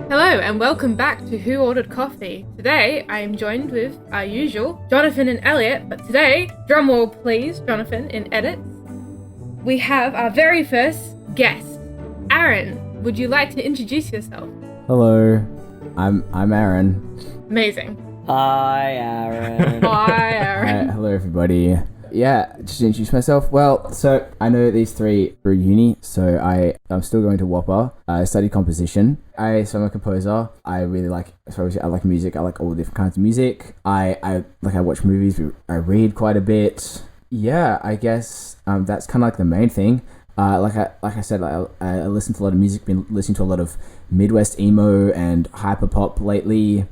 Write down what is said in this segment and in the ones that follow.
Hello and welcome back to Who Ordered Coffee. Today I am joined with our usual Jonathon and Elliot, but today, drumroll please, Jonathon in edits, we have our very first guest. Aaron, would you like to introduce yourself? Hello, I'm Aaron. Amazing. Hi, Aaron. Hi, Aaron. Hi, hello everybody. Yeah, just to introduce myself. Well, so I know these three through uni, so I'm still going to Whopper. I studied composition. So I'm a composer. I really like, I like music. I like all the different kinds of music. I watch movies. I read quite a bit. Yeah, I guess that's kind of like the main thing. Like I said, I listen to a lot of music. Been listening to a lot of Midwest emo and hyperpop lately.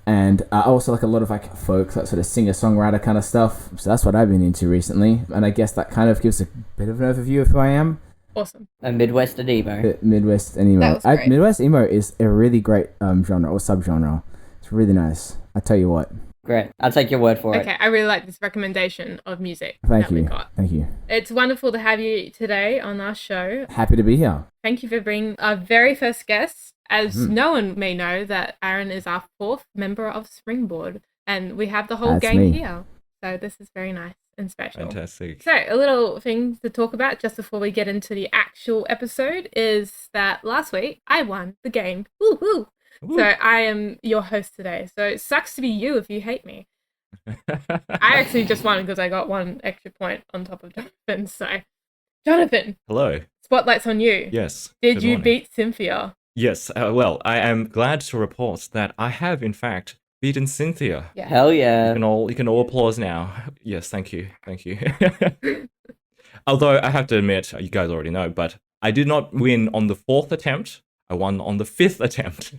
And I also like a lot of like folk, that sort of singer-songwriter kind of stuff. So that's what I've been into recently. And I guess that kind of gives a bit of an overview of who I am. Awesome. A Midwest and emo. Midwest and emo. That was great. Midwest emo is a really great genre or subgenre. It's really nice. I tell you what. Great. I'll take your word for it. Okay, I really like this recommendation of music Thank that we you. got. Thank you. It's wonderful to have you today on our show. Happy to be here. Thank you for being our very first guest. As no one may know, that Aaron is our fourth member of Springboard, and we have the whole That's gang me. here. So this is very nice and special. Fantastic. So a little thing to talk about just before we get into the actual episode is that last week I won the game. Woo woo! Woo. So I am your host today. So it sucks to be you if you hate me. I actually just won because I got one extra point on top of Jonathon. So, Jonathon, Hello. spotlight's on you. Yes. Did good you morning. beat Cynthia? Yes. Well, I am glad to report that I have, in fact, beaten Cynthia. Yeah. Hell yeah. You can all applause now. Yes, thank you. Thank you. Although I have to admit, you guys already know, but I did not win on the 4th attempt. I won on the 5th attempt.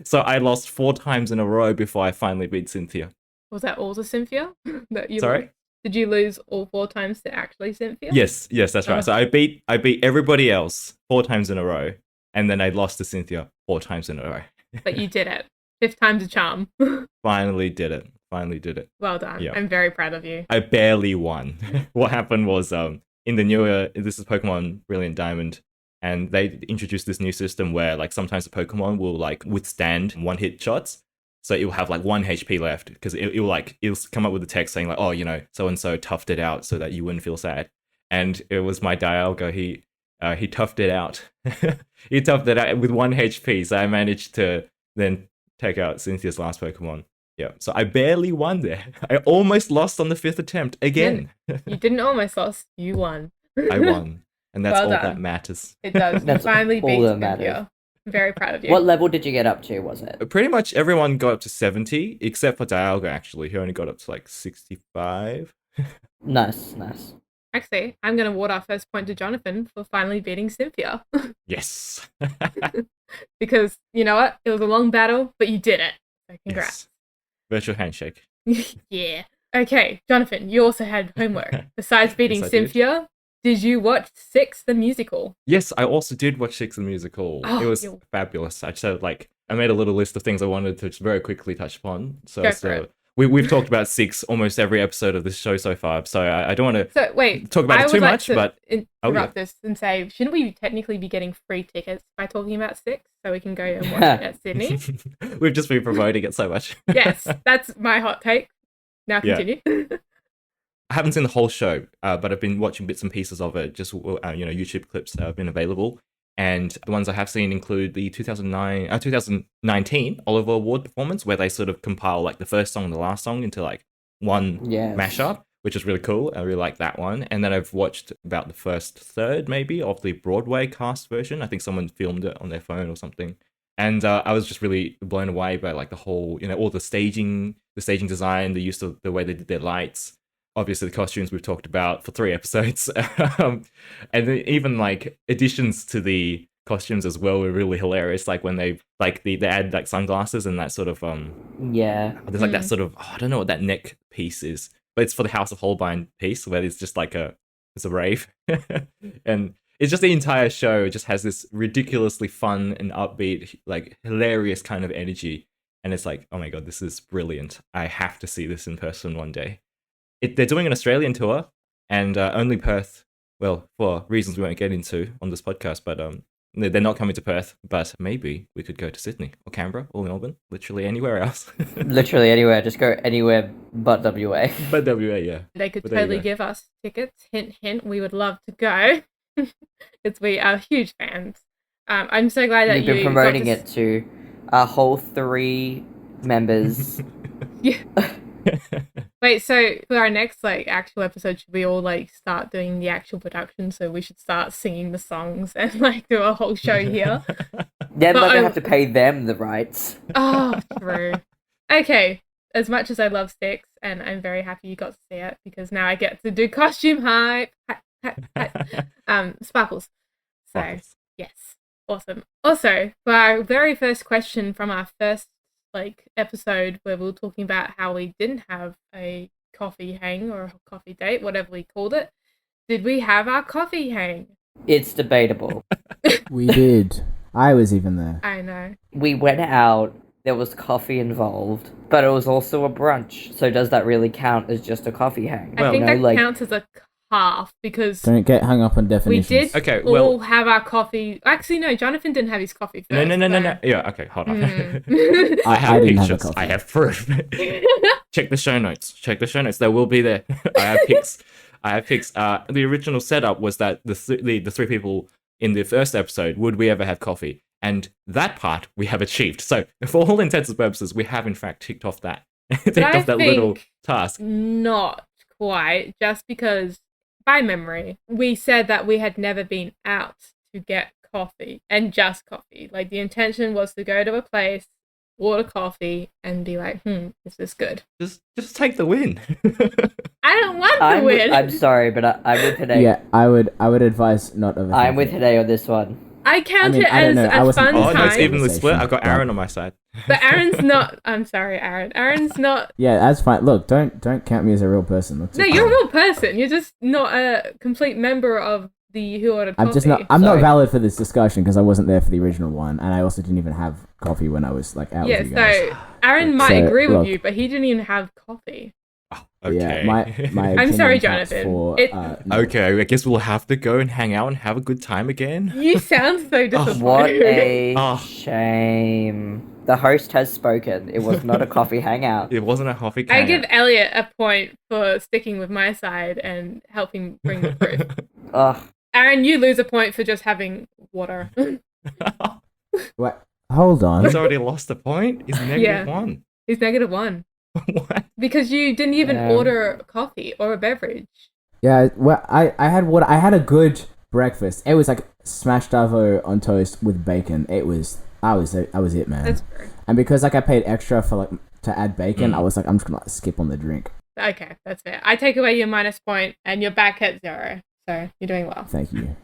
So I lost 4 times in a row before I finally beat Cynthia. Was that all to Cynthia? That you Sorry? lost? Did you lose all 4 times to actually Cynthia? Yes, that's right. Oh. So I beat everybody else 4 times in a row, and then I lost to Cynthia 4 times in a row. But you did it. 5th time's a charm. Finally did it. Well done. Yeah. I'm very proud of you. I barely won. What happened was, in the newer, this is Pokemon Brilliant Diamond, and they introduced this new system where, like, sometimes the Pokemon will, like, withstand one-hit shots. So it will have, like, 1 HP left, because it'll come up with a text saying, like, oh, so-and-so toughed it out so that you wouldn't feel sad. And it was my Dialga, he toughed it out. He toughed it out with 1 HP, so I managed to then take out Cynthia's last Pokemon. Yeah, so I barely won there. I almost lost on the 5th attempt again. You didn't almost lost. You won. I won, and that's Well all done. that matters. It does. That's You finally all beat that Cynthia. matters. I'm very proud of you. What level did you get up to, was it? Pretty much everyone got up to 70, except for Dialga, actually. He only got up to, like, 65. Nice. Actually, I'm going to award our first point to Jonathon for finally beating Cynthia. Yes. Because, you know what? It was a long battle, but you did it. So congrats. Yes. Virtual handshake. Yeah. Okay, Jonathon, you also had homework. Besides beating Yes, I did. Cynthia, did you watch Six the Musical? Yes, I also did watch Six the Musical. Oh, It was you- fabulous. I made a little list of things I wanted to just very quickly touch upon. Go for it. We've talked about Six almost every episode of this show so far, so I don't want to So, wait. talk about I it too would like much, to but interrupt this and say, shouldn't we technically be getting free tickets by talking about Six so we can go and watch it at Sydney? we've just been promoting it so much. Yes, that's my hot take. Now Yeah. continue. I haven't seen the whole show, but I've been watching bits and pieces of it. Just YouTube clips that have been available, and the ones I have seen include the 2019 Oliver Award performance, where they sort of compile like the first song and the last song into like one Yes. mashup, which is really cool. I really like that one. And then I've watched about the first third maybe of the Broadway cast version. I think someone filmed it on their phone or something. And I was just really blown away by like the whole, all the staging design, the use of the way they did their lights. Obviously, the costumes we've talked about for 3 episodes. And then even like additions to the costumes as well were really hilarious. Like when they add like sunglasses and that sort of Yeah. there's like that sort of I don't know what that neck piece is, but it's for the House of Holbein piece where it's just like it's a rave, and it's just the entire show just has this ridiculously fun and upbeat, like hilarious kind of energy, and it's like, oh my god, this is brilliant. I have to see this in person one day. They're doing an Australian tour, and only Perth, well, for reasons we won't get into on this podcast, but they're not coming to Perth, but maybe we could go to Sydney or Canberra or Melbourne, literally anywhere else. Literally anywhere. Just go anywhere but WA. But WA, yeah. They could But there you totally go. give us tickets. Hint, hint. We would love to go. Because we are huge fans. I'm so glad that We've been you promoting got it to our whole 3 members. Yeah. Wait, so for our next actual episode, should we all start doing the actual production? So we should start singing the songs and do a whole show here. They're But not gonna I- have to pay them the rights. Oh, true. Okay. As much as I love Sticks, and I'm very happy you got to see it because now I get to do costume hype. Sparkles. So Sparkles. yes, awesome. Also, for our very first question from our first episode where we were talking about how we didn't have a coffee hang or a coffee date, whatever we called it, did we have our coffee hang? It's debatable. We did. I was even there. I know. We went out, there was coffee involved, but it was also a brunch. So does that really count as just a coffee hang? I think that like, counts as a half because Don't get hung up on we definitions. did Okay, all well- have our coffee. Actually, no, Jonathan didn't have his coffee first. No. Yeah, okay, hold on. Mm. I have I didn't have a pictures. coffee. I have proof. Check the show notes. They will be there. I have pics. The original setup was that the 3 people in the first episode, would we ever have coffee? And that part we have achieved. So for all intents and purposes, we have in fact ticked off that little think- task. Not quite, just because by memory, we said that we had never been out to get coffee and just coffee. The intention was to go to a place, order coffee, and be like, is this good? Just take the win. I don't want to win. I'm sorry, but I'm with Hanae. Yeah, I would advise not overthinking. I'm with Hanae on this one. I count I mean, it I don't as know, I a wasn't fun part Oh, of no, time. it's evenly split. I've got Yeah. Aaron on my side. But Aaron's not. I'm sorry, Aaron. Aaron's not. Yeah, that's fine. Look, don't count me as a real person. Look, No, you're a real person. You're just not a complete member of the Who Ordered Coffee. I'm just not. I'm not Sorry. valid for this discussion because I wasn't there for the original one, and I also didn't even have coffee when I was out Yeah, with you guys. so Aaron might So, agree with look. you, but he didn't even have coffee. Oh, okay. Yeah, my I'm sorry, opinion counts Jonathan. For, It- no. Okay, I guess we'll have to go and hang out and have a good time again. You sound so disappointed. What a Oh. shame. The host has spoken. It was not a coffee hangout. It wasn't a coffee. I hangout. give Elliot a point for sticking with my side and helping bring the proof. Ugh. Aaron, you lose a point for just having water. Wait, hold on. He's already lost a point. He's negative Yeah. 1. He's -1 What? because you didn't even Yeah. order coffee or a beverage. Yeah, well, I had water. I had a good breakfast. It was like smashed avocado on toast with bacon. I was it, man. That's true. And because I paid extra for to add bacon, Mm. I was like, I'm just gonna skip on the drink. Okay, that's fair. I take away your minus point and you're back at 0. So you're doing well. Thank you.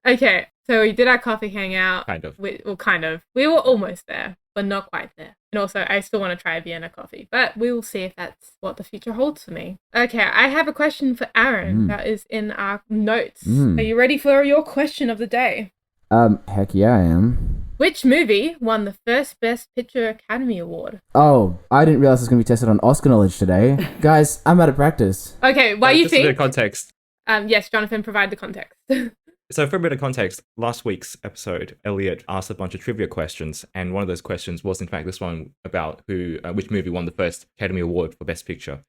Okay, so we did our coffee hangout. Kind of. Kind of. We were almost there, but not quite there. And also, I still want to try Vienna coffee, but we will see if that's what the future holds for me. Okay, I have a question for Aaron that is in our notes. Are you ready for your question of the day? Heck yeah, I am. Which movie won the first Best Picture Academy Award? Oh, I didn't realize I was gonna be tested on Oscar knowledge today, guys. I'm out of practice. Okay, why you Just a bit of think? context. Yes, Jonathan, provide the context. So for a bit of context, last week's episode, Elliot asked a bunch of trivia questions, and one of those questions was in fact this one about which movie won the first Academy Award for Best Picture.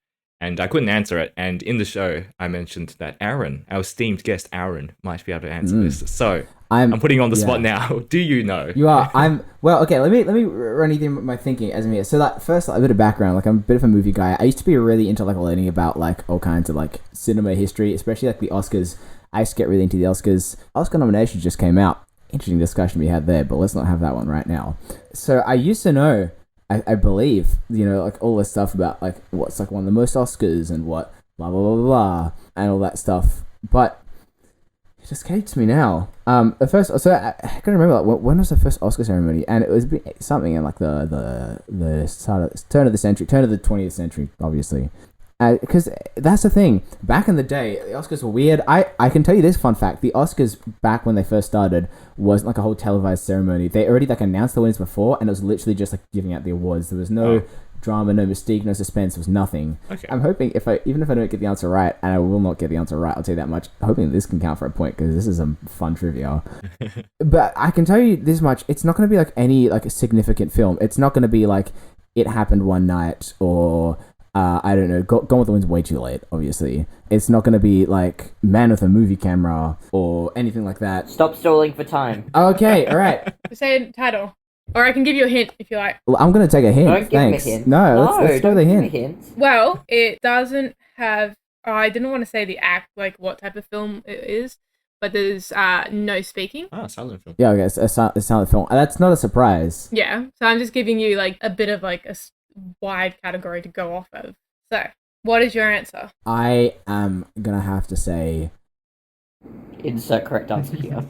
And I couldn't answer it, and in the show, I mentioned that Aaron, our esteemed guest Aaron, might be able to answer this. So I'm putting you on the spot now. Do you know? You are. Well. Okay. Let me run you through my thinking as me. So first, a bit of background. I'm a bit of a movie guy. I used to be really into learning about all kinds of cinema history, especially the Oscars. I used to get really into the Oscars. Oscar nominations just came out. Interesting discussion we had there, but let's not have that one right now. So I used to know. I believe all this stuff about what's won the most Oscars and what blah blah blah blah blah and all that stuff, but it escapes me now. The first, so I can't remember when was the first Oscar ceremony, and it was something in the start of, turn of the 20th century, obviously. Because that's the thing. Back in the day, the Oscars were weird. I can tell you this fun fact. The Oscars, back when they first started, wasn't a whole televised ceremony. They already announced the winners before, and it was literally just giving out the awards. There was no drama, no mystique, no suspense, was nothing. Okay. I'm hoping even if I don't get the answer right, and I will not get the answer right, I'll tell you that much. I'm hoping this can count for a point because this is some fun trivia. But I can tell you this much: it's not going to be like any like significant film. It's not going to be like It Happened One Night or I don't know. Gone with the Wind's way too late. Obviously, it's not going to be like Man with a Movie Camera or anything like that. Stop stalling for time. Okay, all right. Say a title. Or I can give you a hint if you like. Well, I'm going to take a hint. Don't give Thanks. me a hint. No, let's go don't the give hint. me hints. Well, it doesn't have... I didn't want to say the act, like what type of film it is, but there's no speaking. Ah, silent film. Yeah, okay, it's a silent film. That's not a surprise. Yeah, so I'm just giving you like a bit of like a wide category to go off of. So, what is your answer? I am going to have to say... Insert correct answer here.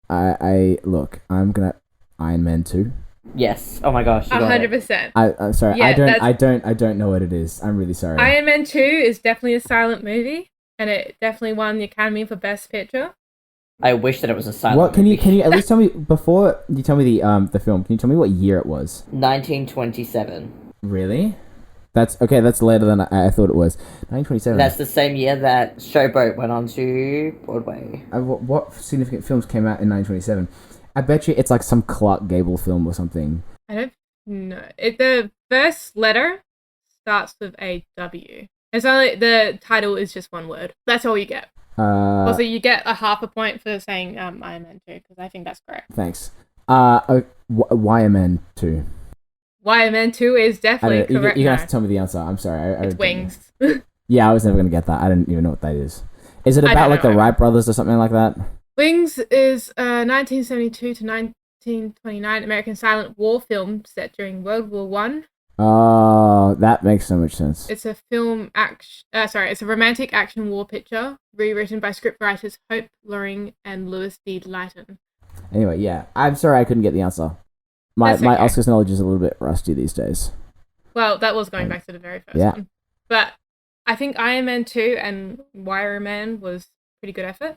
I'm going to... Iron Man 2. Yes. Oh my gosh. You got it. 100%. I'm sorry. Yeah, I don't know what it is. I'm really sorry. Iron Man 2 is definitely a silent movie, and it definitely won the Academy for Best Picture. I wish that it was a silent What can movie. you at least tell me before you tell me the film? Can you tell me what year it was? 1927. Really? That's okay. That's later than I thought it was. 1927. That's the same year that Showboat went on to Broadway. What significant films came out in 1927? I bet you it's like some Clark Gable film or something. I don't know. The first letter starts with a W. It's only the title is just one word. That's all you get. Also, you get a half a point for saying Iron Man 2 because I think that's correct. Thanks. Why Man 2? Why Man 2 is definitely correct. You're gonna have to tell me the answer. I'm sorry. It's Wings. Yeah, I was never gonna get that. I didn't even know what that is. Is it about like the Wright brothers or something like that? Wings is a 1972 to 1929 American silent war film set during World War One. Oh, that makes so much sense. It's a it's a romantic action war picture rewritten by scriptwriters Hope Loring and Louis D. Layton. Anyway, yeah, I'm sorry I couldn't get the answer. My Oscars knowledge is a little bit rusty these days. Well, that was going back to the very first one. But I think Iron Man 2 and Wire Man was pretty good effort.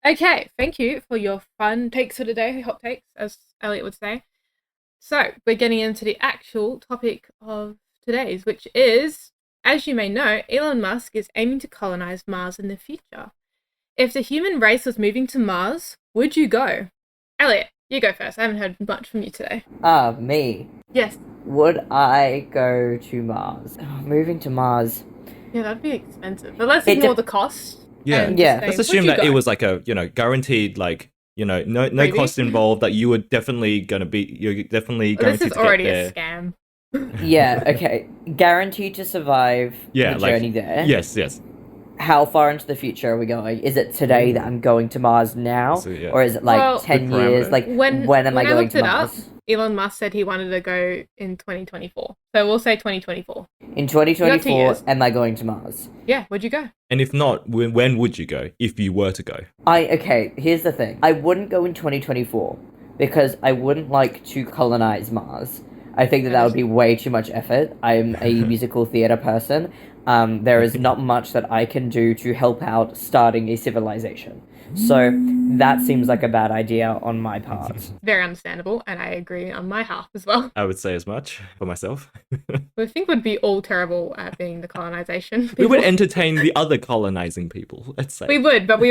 Okay, thank you for your fun takes for today, hot takes, as Elliot would say. So, we're getting into the actual topic of today's, which is, as you may know, Elon Musk is aiming to colonize Mars in the future. If the human race was moving to Mars, would you go? Elliot, you go first. I haven't heard much from you today. Me. Yes. Would I go to Mars? Moving to Mars. Yeah, that'd be expensive. But let's ignore the cost. Yeah, let's assume that it was like a guaranteed no cost involved, that you're definitely guaranteed This is to already get there. a scam. Yeah, okay. Guaranteed to survive the journey there. Yes. How far into the future are we going? Is it today that I'm going to Mars now? So, yeah. Or is it 10 years? Like, when am I going to Mars? Elon Musk said he wanted to go in 2024. So we'll say 2024. In 2024, am I going to Mars? Yeah, would you go? And if not, when would you go if you were to go? Okay, here's the thing. I wouldn't go in 2024 because I wouldn't like to colonize Mars. I think that would be way too much effort. I'm a musical theater person. There is not much that I can do to help out starting a civilization. So that seems like a bad idea on my part. Very understandable, and I agree on my half as well. I would say as much for myself. I think we'd be all terrible at being the colonization people. We would entertain the other colonizing people, let's say. We would, but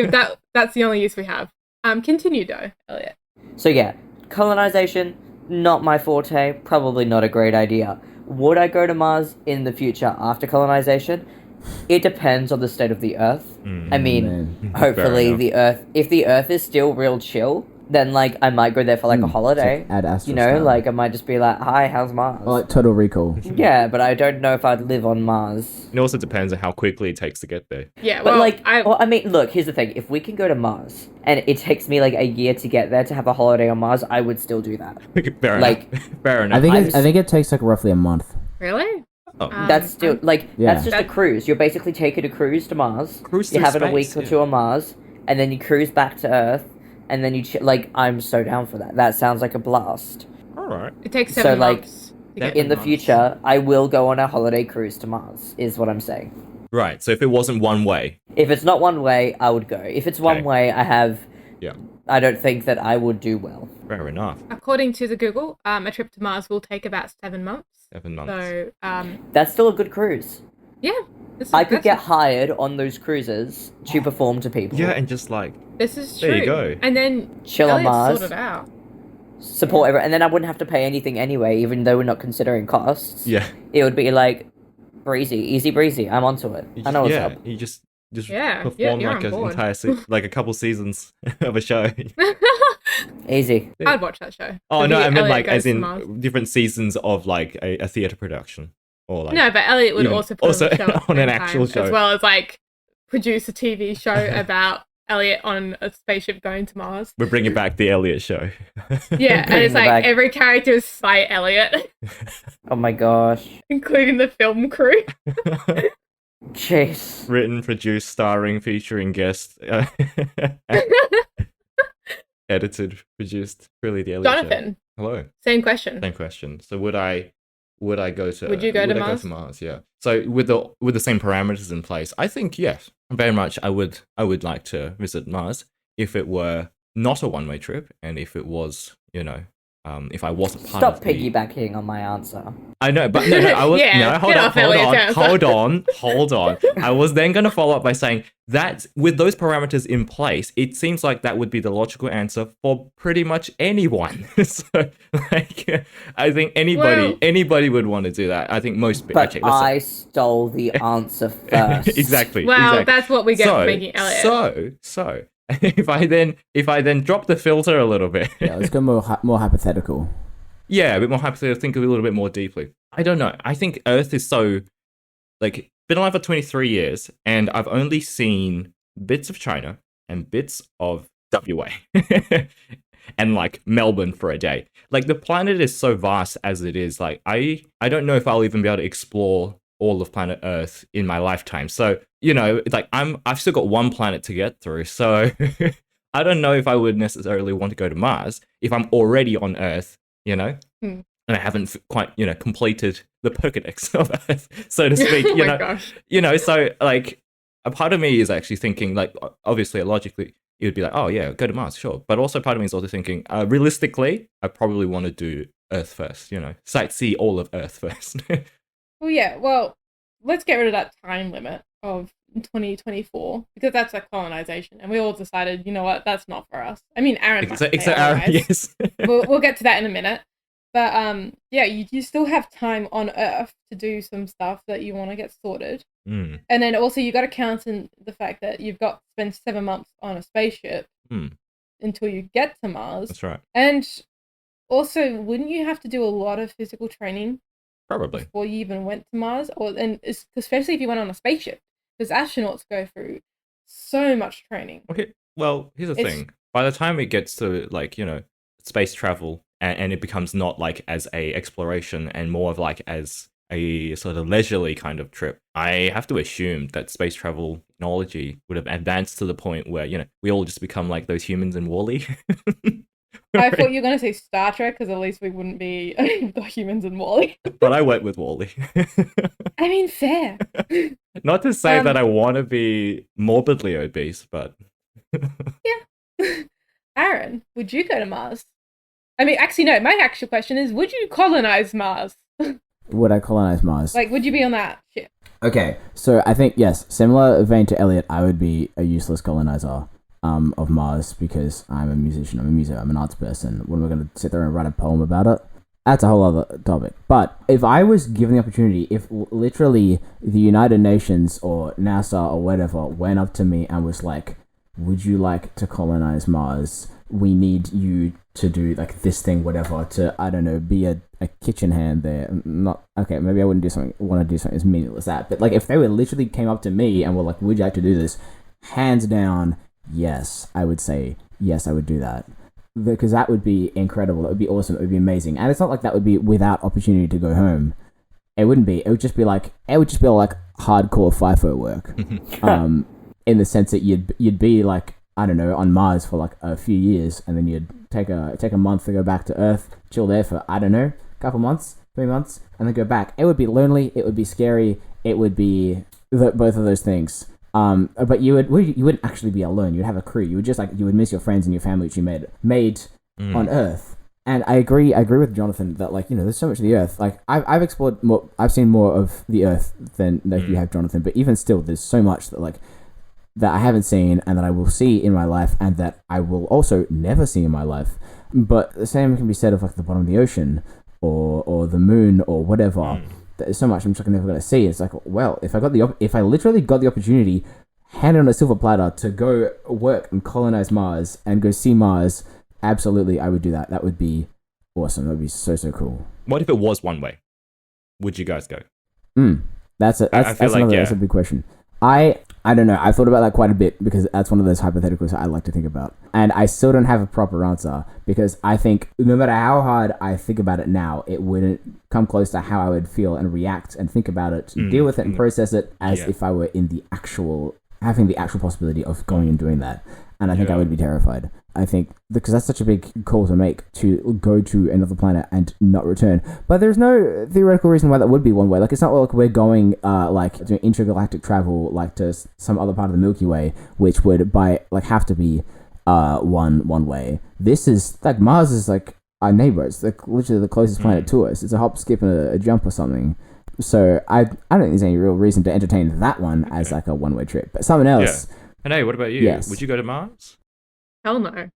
that's the only use we have. Continue though, Elliot. So yeah, colonization, not my forte, probably not a great idea. Would I go to Mars in the future after colonization? It depends on the state of the Earth. I mean, hopefully if the Earth is still real chill, then I might go there for a holiday. Ad Astra I might just be like, hi, how's Mars? Or like Total Recall. Yeah, but I don't know if I'd live on Mars. It also depends on how quickly it takes to get there. Yeah, but I mean, look, here's the thing. If we can go to Mars, and it takes me a year to get there to have a holiday on Mars, I would still do that. Fair enough. Fair enough. I think it takes roughly a month. Really? Oh. That's still that's just a cruise. You're basically taking a cruise to Mars. You're having a week or two on Mars, and then you cruise back to Earth, and then you I'm so down for that. That sounds like a blast. All right. It takes 7 months. In the future, I will go on a holiday cruise to Mars. Is what I'm saying. Right. So if it wasn't one way. If it's not one way, I would go. If it's one way, I have I don't think that I would do well. Fair enough. According to the Google, a trip to Mars will take about 7 months. 7 months. So, That's still a good cruise. yeah. I could get hired on those cruises to perform to people. Yeah, and just like This is true. there you go. And then Chill on Elliot Mars. sorted out. Support everyone, and then I wouldn't have to pay anything anyway, even though we're not considering costs. Yeah. It would be like breezy, easy breezy. I'm onto it. I know what's up. You just Yeah, perform you're like on an board. entire like a couple seasons of a show. Easy. I'd watch that show. Oh The no, I meant Elliot like goes as to in Mars. different seasons of like a theater production, or like No, but Elliot would even- also put also on a show at the on an same actual time, show. as well as like produce a TV show about Elliot on a spaceship going to Mars. we're bringing back the Elliot show. Yeah, and Bring it's it like back. every character is by Elliot, Oh my gosh. including the film crew. Jeez. Written, produced, starring, featuring guest, edited, produced. Really, the Elliot show. Jonathan, Hello. same question. Same question. So would I go to Would you go to I Mars? go to Mars? Yeah. So with the same parameters in place, I think yes, very much. I would like to visit Mars if it were not a one-way trip, and if it was, if I wasn't part Stop of the... piggybacking on my answer. I know, but no, I was Yeah, no. Hold get on, off Elliot's answer. hold on. I was then going to follow up by saying that with those parameters in place, it seems like that would be the logical answer for pretty much anyone. So, like, I think anybody would want to do that. I think most people. But I stole the answer first. Exactly. Well, exactly. that's what we get for making Elliot. So if I then drop the filter a little bit, Yeah, let's go more hypothetical. yeah, a bit more hypothetical, think a little bit more deeply. I don't know. I think Earth is so, like, been alive for 23 years, and I've only seen bits of China and bits of WA, and like Melbourne for a day. Like, the planet is so vast as it is. Like, I don't know if I'll even be able to explore all of planet Earth in my lifetime. So, like I've still got one planet to get through. So I don't know if I would necessarily want to go to Mars if I'm already on Earth, and I haven't quite, completed the Pokedex of Earth, so to speak. Oh my gosh. So like a part of me is actually thinking, like, obviously logically it would be like, oh yeah, go to Mars, sure. But also part of me is also thinking, realistically, I probably want to do Earth first, sightsee all of Earth first. Well, yeah. Well, let's get rid of that time limit of 2024 because that's like colonization, and we all decided, you know what, that's not for us. I mean, Aaron might say otherwise. Yes. we'll get to that in a minute. But yeah, you still have time on Earth to do some stuff that you want to get sorted. Mm. And then also you got to count in the fact that you've got to spend 7 months on a spaceship until you get to Mars. That's right. And also, wouldn't you have to do a lot of physical training Probably. before you even went to Mars? Especially if you went on a spaceship, because astronauts go through so much training. Okay. Well, here's the thing. By the time it gets to, like, space travel, and it becomes not like as a exploration and more of like as a sort of leisurely kind of trip, I have to assume that space travel technology would have advanced to the point where, we all just become like those humans in WALL-E. I thought you were going to say Star Trek, because at least we wouldn't be the humans in WALL-E. But I went with WALL-E. I mean, fair. Not to say that I want to be morbidly obese, but... Yeah. Aaron, would you go to Mars? I mean, actually, no, my actual question is, would you colonize Mars? Would I colonize Mars? Like, would you be on that ship? Okay, so I think, yes, similar vein to Elliot, I would be a useless colonizer of Mars because I'm a musician, I'm an arts person. What am I going to sit there and write a poem about it? That's a whole other topic. But if I was given the opportunity, if literally the United Nations or NASA or whatever went up to me and was like, would you like to colonize Mars? We need you to do like this thing, whatever, to, I don't know, be a kitchen hand there. Not, okay, maybe I wouldn't want to do something as meaningless as that. But like if they were literally came up to me and were like, would you like to do this? Hands down, yes, I would say, yes, I would do that. Because that would be incredible. That would be awesome. It would be amazing. And it's not like that would be without opportunity to go home. It wouldn't be. It would just be like hardcore FIFO work. In the sense that you'd be like, I don't know, on Mars for like a few years, and then you'd take a month to go back to Earth, chill there for, I don't know, a couple months, 3 months, and then go back. It would be lonely. It would be scary. It would be both of those things. But you wouldn't actually be alone. You'd have a crew. You would just like you would miss your friends and your family which you made on Earth. And I agree with Jonathon that like there's so much of the Earth. Like I've explored more. I've seen more of the Earth than you have, Jonathon. But even still, there's so much that I haven't seen and that I will see in my life and that I will also never see in my life. But the same can be said of like the bottom of the ocean or the moon or whatever. There's so much I'm just never going to see. It's like, well, if I literally got the opportunity handed on a silver platter to go work and colonize Mars and go see Mars, absolutely I would do that. That would be awesome. That would be so cool. What if it was one way? Would you guys go? That's a big question. I don't know. I thought about that quite a bit because that's one of those hypotheticals I like to think about. And I still don't have a proper answer because I think no matter how hard I think about it now, it wouldn't come close to how I would feel and react and think about it, deal with it and process it as if I were in having the actual possibility of going and doing that. And I think I would be terrified. I think because that's such a big call to make, to go to another planet and not return. But there's no theoretical reason why that would be one way. Like it's not like we're going like doing intergalactic travel like to some other part of the Milky Way, which would have to be one way. This is like Mars is like our neighbor. It's like literally the closest planet to us. It's a hop, skip, and a jump or something. So I don't think there's any real reason to entertain that one as like a one-way trip. But something else. Yeah. Hanae, what about you? Yes. Would you go to Mars? Hell no.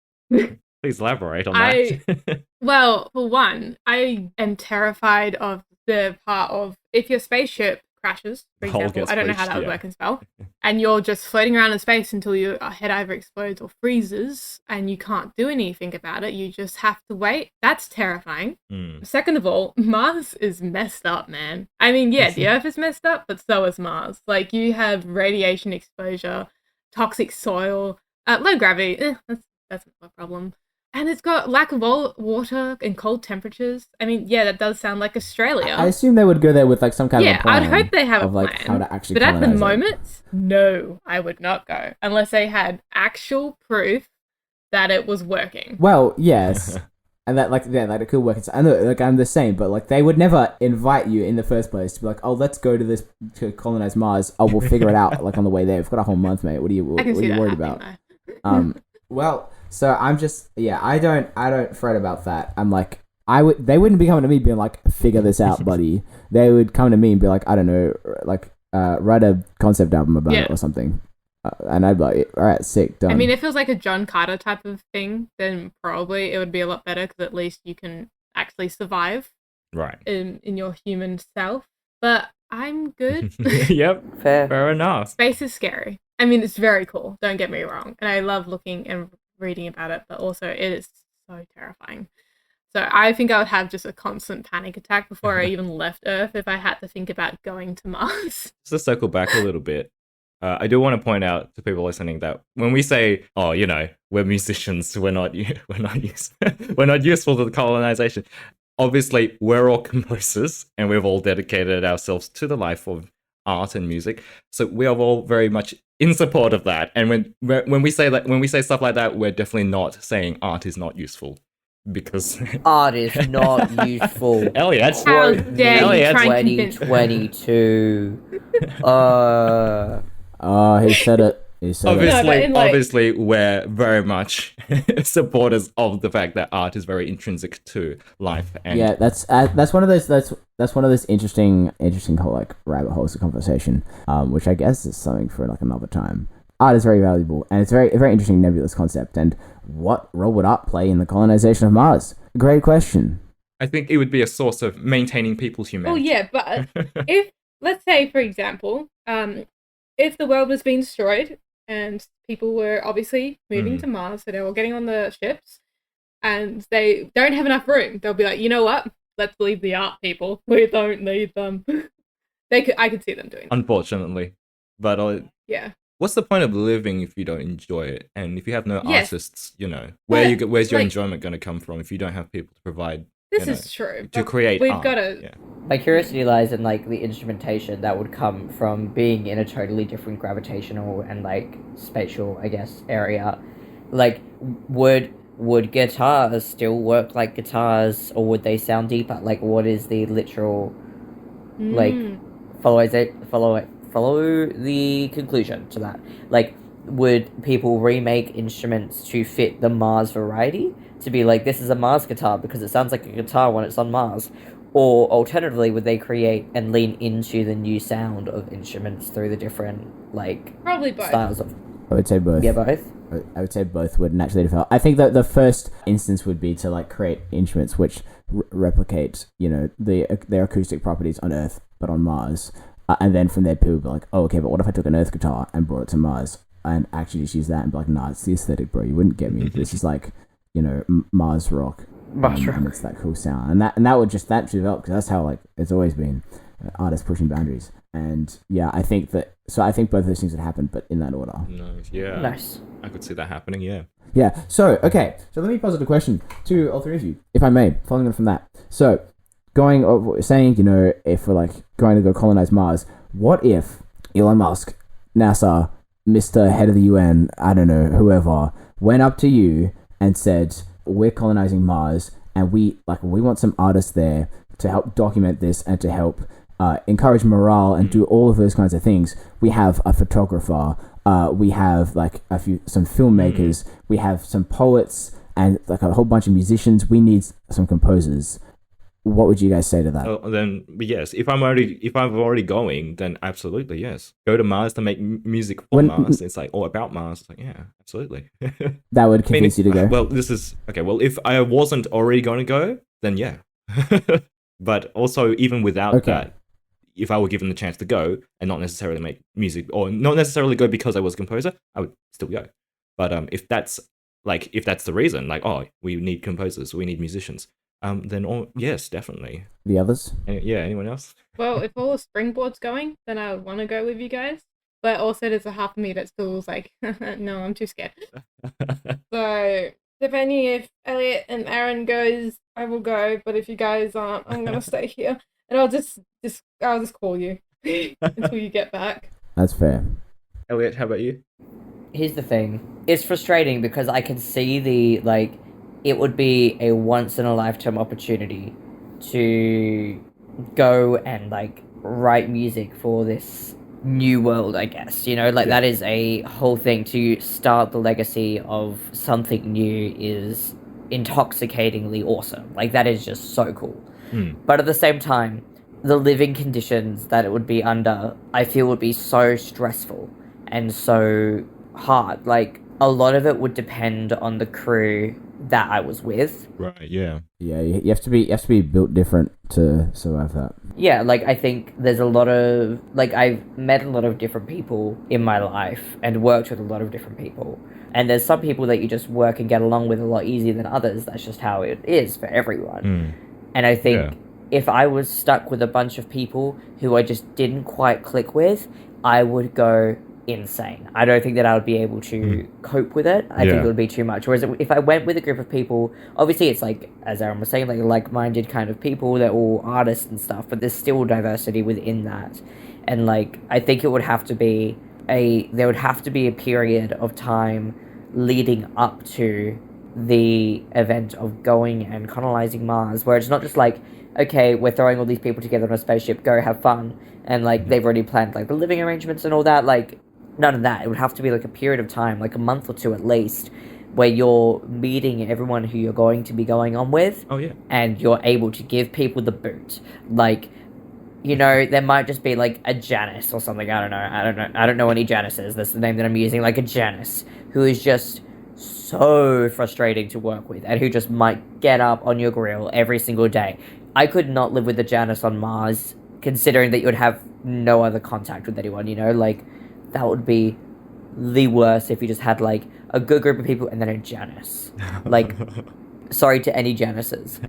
Please elaborate on that. Well, for one, I am terrified of the part of if your spaceship crashes, for example, I don't know how that would work in spell, and you're just floating around in space until your head either explodes or freezes, and you can't do anything about it. You just have to wait. That's terrifying. Second of all, Mars is messed up, man. I mean, yeah, the Earth is messed up, but so is Mars. Like, you have radiation exposure, toxic soil, low gravity. That's not a problem. And it's got lack of water and cold temperatures. I mean, yeah, that does sound like Australia. I assume they would go there with like some kind of a plan. Yeah, I'd hope they have a plan. Like how to actually but at the colonize moment, no, I would not go unless they had actual proof that it was working. Well, yes. And that it could work. I know, like I'm the same, but like they would never invite you in the first place to be like, oh, let's go to colonize Mars. Oh, we'll figure it out like on the way there. We've got a whole month, mate. What are you worried about? Well, so I'm just I don't fret about that. I'm like they wouldn't be coming to me being like, figure this out, buddy. They would come to me and be like, I don't know, like write a concept album about it or something. And I'd be like, all right, sick, done. I mean, if it was like a John Carter type of thing, then probably it would be a lot better because at least you can actually survive in your human self. But I'm good. Yep, fair enough. Space is scary. I mean, it's very cool, don't get me wrong. And I love looking and reading about it, but also it is so terrifying. So I think I would have just a constant panic attack before I even left Earth if I had to think about going to Mars. Just to circle back a little bit, I do want to point out to people listening that when we say, "Oh, we're musicians, we're not useful to the colonization," obviously we're all composers and we've all dedicated ourselves to the life of art and music, so we are all very much in support of that. And when we say stuff like that, we're definitely not saying art is not useful. Because art is not useful. Elliot, how dare you try and convince 2022. He said it. Obviously, we're very much supporters of the fact that art is very intrinsic to life. And yeah, that's one of those interesting like rabbit holes of conversation, which I guess is something for like another time. Art is very valuable, and it's a very interesting nebulous concept. And what role would art play in the colonization of Mars? Great question. I think it would be a source of maintaining people's humanity. Well, yeah, but if, let's say, for example, if the world was being destroyed and people were obviously moving to Mars, so they're all getting on the ships, and they don't have enough room, they'll be like, you know what? Let's leave the art people. We don't need them. I could see them doing that. Unfortunately. But yeah. What's the point of living if you don't enjoy it? And if you have no artists, where's your enjoyment going to come from if you don't have people to provide? This is true. To create art. Got to. Yeah. My curiosity lies in like the instrumentation that would come from being in a totally different gravitational and like spatial, I guess, area. Like, would guitars still work like guitars, or would they sound deeper? Like, what is the literal like follow the conclusion to that. Like, would people remake instruments to fit the Mars variety? To be like, this is a Mars guitar because it sounds like a guitar when it's on Mars. Or alternatively, would they create and lean into the new sound of instruments through the different, like, Probably both. styles of... I would say both. Yeah, both? I would say both would naturally develop. I think that the first instance would be to like create instruments which replicate, you know, their acoustic properties on Earth, but on Mars. And then from there, people would be like, oh, okay, but what if I took an Earth guitar and brought it to Mars and actually just use that and be like, nah, it's the aesthetic, bro. You wouldn't get me. This is like, you know, Mars rock. Mars rock. And it's that cool sound. And that would just naturally develop because that's how like it's always been, artists pushing boundaries. And yeah, I think both of those things would happen, but in that order. Nice. Yeah. Nice. I could see that happening. Yeah. Yeah. So, okay. So let me pose a question to all three of you, if I may, following on from that. So, saying, you know, if we're like going to go colonize Mars, what if Elon Musk, NASA, Mr. Head of the UN, I don't know, whoever, went up to you and said, we're colonizing Mars and we want some artists there to help document this and to help encourage morale and do all of those kinds of things. We have a photographer, we have like some filmmakers, we have some poets and like a whole bunch of musicians. We need some composers. What would you guys say to that? Oh, then yes, if I'm already going, then absolutely yes. Go to Mars to make music for Mars. It's like all about Mars. It's like yeah, absolutely. That would convince you to go. Well, this is okay. Well, if I wasn't already going to go, then yeah. But also, even without that, if I were given the chance to go and not necessarily make music or not necessarily go because I was a composer, I would still go. But if that's the reason, like, oh, we need composers, we need musicians, then yes, definitely. The others? Yeah, anyone else? Well, if all the springboard's going, then I would want to go with you guys. But also there's a half of me that still is like, no, I'm too scared. So, depending if Elliot and Aaron goes, I will go. But if you guys aren't, I'm going to stay here. And I'll just call you until you get back. That's fair. Elliot, how about you? Here's the thing. It's frustrating because I can see it would be a once-in-a-lifetime opportunity to go and, like, write music for this new world, I guess. You know, like, that is a whole thing. To start the legacy of something new is intoxicatingly awesome. Like, that is just so cool. But at the same time, the living conditions that it would be under, I feel would be so stressful and so hard. Like, a lot of it would depend on the crew that I was with. Right, yeah. Yeah, you have to be built different to survive that. Yeah, like, I think there's a lot of, like, I've met a lot of different people in my life and worked with a lot of different people. And there's some people that you just work and get along with a lot easier than others. That's just how it is for everyone. And I think if I was stuck with a bunch of people who I just didn't quite click with, I would go insane. I don't think that I would be able to cope with it. I think it would be too much. Whereas if I went with a group of people, obviously it's like, as Aaron was saying, like like-minded kind of people, they're all artists and stuff, but there's still diversity within that. And like, I think it would have to be there would have to be a period of time leading up to the event of going and colonizing Mars, where it's not just like, okay, we're throwing all these people together on a spaceship, go have fun, and like they've already planned like the living arrangements and all that. Like, none of that. It would have to be like a period of time, like a month or two at least, where you're meeting everyone who you're going to be going on with. Oh yeah. And you're able to give people the boot. Like, you know, there might just be like a Janice or something. I don't know any Janices. That's the name that I'm using. Like a Janice who is just so frustrating to work with and who just might get up on your grill every single day. I could not live with a Janice on Mars, considering that you would have no other contact with anyone, you know? Like, that would be the worst if you just had, like, a good group of people and then a Janice. Like, sorry to any Janices.